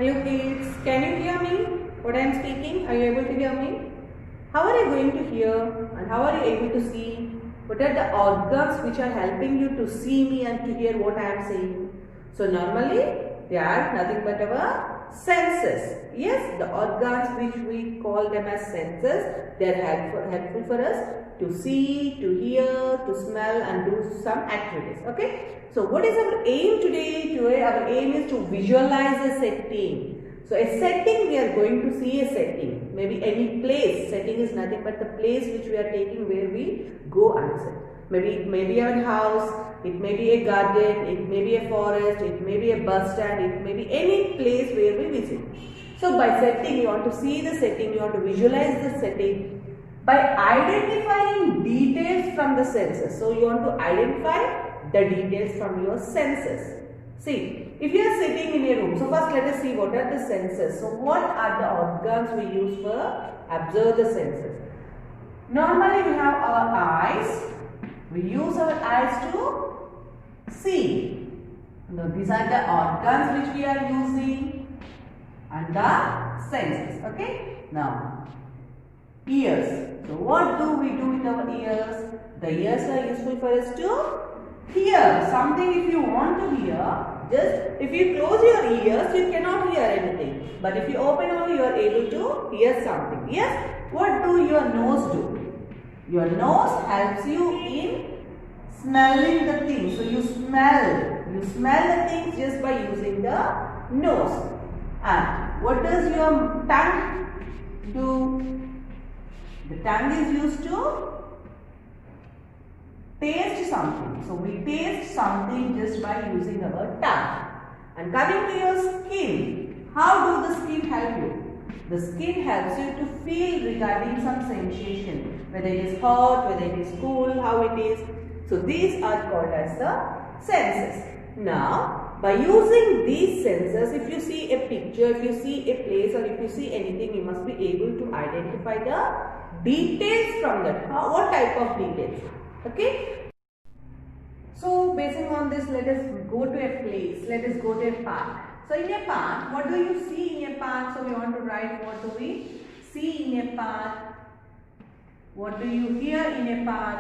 Hello kids, can you hear me? What I am speaking? Are you able to hear me? How are you going to hear and how are you able to see? What are the organs which are helping you to see me and to hear what I am saying? So normally they are nothing but our senses. Yes, the organs which we call them as senses, they are helpful for us to see, to hear, to smell and do some activities. Okay. So what is our aim today? Today our aim is to visualize a setting. So a setting, we are going to see a setting. Maybe any place. Setting is nothing but the place which we are taking where we go and sit. Maybe it may be our house, it may be a garden, it may be a forest, it may be a bus stand, it may be any place where we visit. So by setting, you want to see the setting, you want to visualize the setting by identifying details from the senses. So you want to identify the details from your senses. See, if you are sitting in a room, so first let us see what are the senses. So what are the organs we use for observe the senses? Normally we have our eyes. We use our eyes to see. Now these are the organs which we are using and the senses. Okay. Now ears. So what do we do with our ears? The ears are useful for us to hear something. If you want to hear, just if you close your ears, you cannot hear anything. But if you open only, you are able to hear something. Yes? What do your nose do? Your nose helps you in smelling the things. So you smell the things just by using the nose. And what does your tongue do? The tongue is used to taste something. So we taste something just by using our tongue. And coming to your skin, how do the skin help you? The skin helps you to feel regarding some sensation, whether it is hot, whether it is cool, how it is. So these are called as the senses. Now, by using these senses, if you see a picture, if you see a place or if you see anything, you must be able to identify the details from that. What type of details? Okay. So basing on this, let us go to a place. Let us go to a park. So in a park, what do you see in a park? So we want to write what do we see in a park. What do you hear in a park?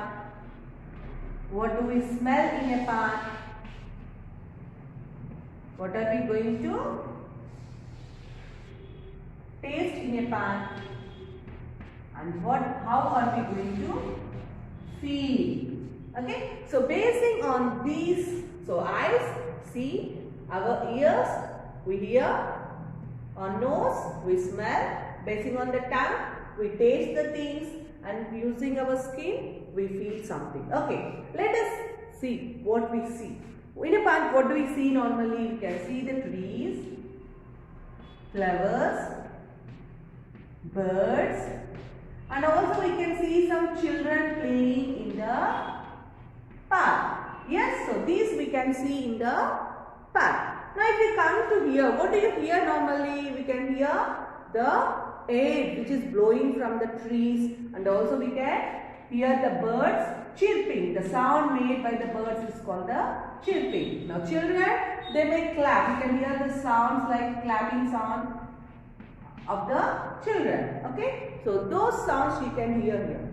What do we smell in a park? What are we going to taste in a park? And how are we going to feel? Okay, so basing on these, so eyes see, our ears we hear, our nose we smell, basing on the tongue we taste the things, and using our skin we feel something. Okay, let us see what we see. In a park, what do we see normally? We can see the trees, flowers, birds, and also we can see some children playing in the park. Yes, so these we can see in the park. Now if we come to here, what do you hear normally? We can hear the air which is blowing from the trees, and also we can hear the birds chirping. The sound made by the birds is called the chirping. Now children, they may clap. You can hear the sounds like clapping sound of the children. Okay, so those sounds you can hear here.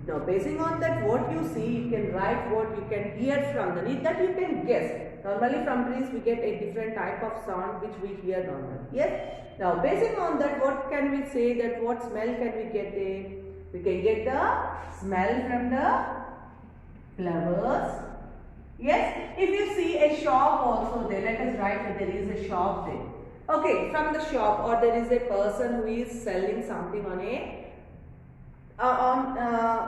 Now basing on that, what you see, you can write what you can hear from the need, that you can guess. Normally from trees we get a different type of sound which we hear normally. Yes. Now basing on that, what can we say, that what smell can we get there? We can get the smell from the flowers. Yes. If you see a shop also there, let us write that there is a shop there. Okay, from the shop, or there is a person who is selling something on a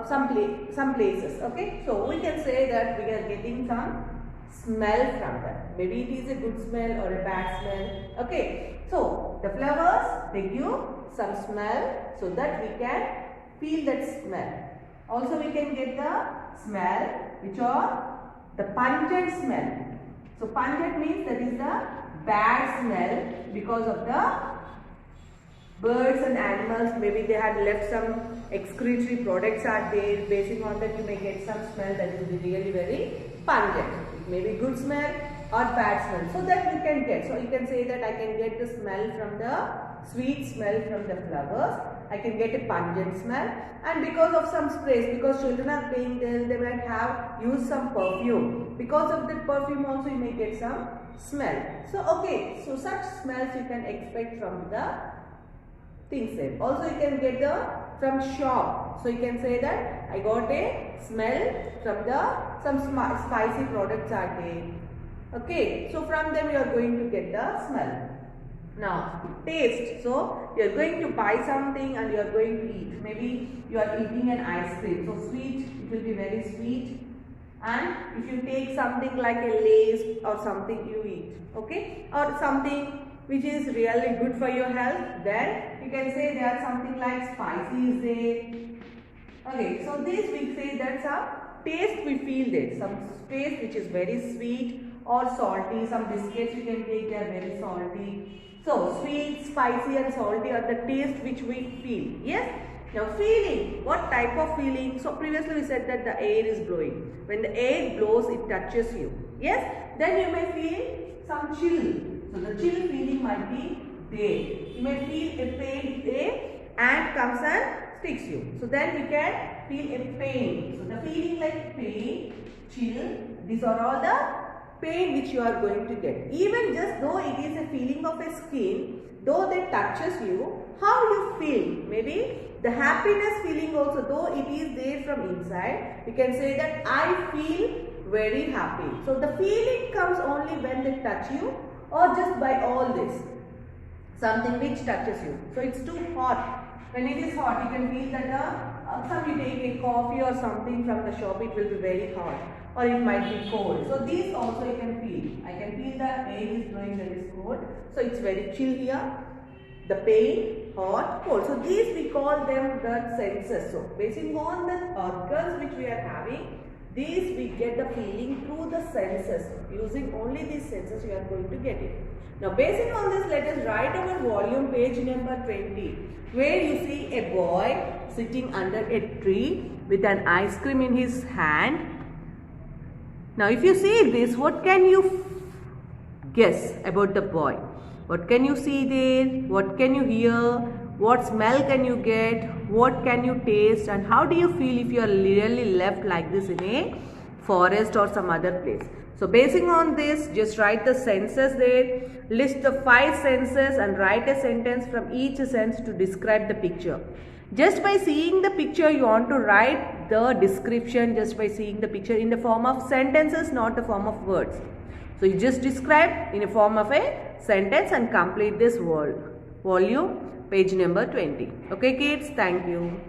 some places. Okay, so we can say that we are getting some smell from that. Maybe it is a good smell or a bad smell. Okay, so the flowers, they give some smell so that we can feel that smell. Also we can get the smell which are the pungent smell. So pungent means that is the bad smell because of the birds and animals. Maybe they had left some excretory products are there. Basing on that, you may get some smell that is really very pungent. It may be good smell, or bad smell, so that you can get. So you can say that I can get the smell from the sweet smell from the flowers. I can get a pungent smell, and because of some sprays, because children are playing there, they might have used some perfume. Because of that perfume also you may get some smell. So okay, so such smells you can expect from the things there. Also you can get the from shop. So you can say that I got a smell from the some spicy products are there. Okay, so from them you are going to get the smell. Now taste. So you are going to buy something and you are going to eat. Maybe you are eating an ice cream. So sweet, it will be very sweet. And if you take something like a Lays or something you eat, okay, or something which is really good for your health, then you can say there are something like spicy is there. Okay, so this we say that's a taste we feel there. Some taste which is very sweet or salty. Some biscuits you can take, they are very salty. So sweet, spicy and salty are the taste which we feel. Yes. Now feeling, what type of feeling? So previously we said that the air is blowing. When the air blows, it touches you. Yes. Then you may feel some chill. So the chill feeling might be there. You may feel a pain if a ant comes and sticks you. So then you can feel a pain. So the feeling like pain, chill, these are all the pain which you are going to get. Even just though it is a feeling of a skin, though that touches you, how you feel? Maybe the happiness feeling also, though it is there from inside, you can say that I feel very happy. So the feeling comes only when they touch you or just by all this. Something which touches you. So it's too hot. When it is hot, you can feel that some you take a coffee or something from the shop, it will be very hot. Or it might be cold. So these also you can feel. I can feel the air is blowing when it is cold. So it's very chill here. The pain, hot, cold. So these we call them the senses. So basing on the organs which we are having, these we get the feeling through the senses. Using only these senses we are going to get it. Now basing on this, let us write our volume page number 20, where you see a boy sitting under a tree with an ice cream in his hand. Now if you see this, what can you guess about the boy? What can you see there? What can you hear? What smell can you get? What can you taste? And how do you feel if you are really left like this in a forest or some other place? So basing on this, just write the senses there. List the 5 senses and write a sentence from each sense to describe the picture. Just by seeing the picture, you want to write the description just by seeing the picture in the form of sentences, not the form of words. So you just describe in a form of a sentence and complete this volume, page number 20. Okay kids, thank you.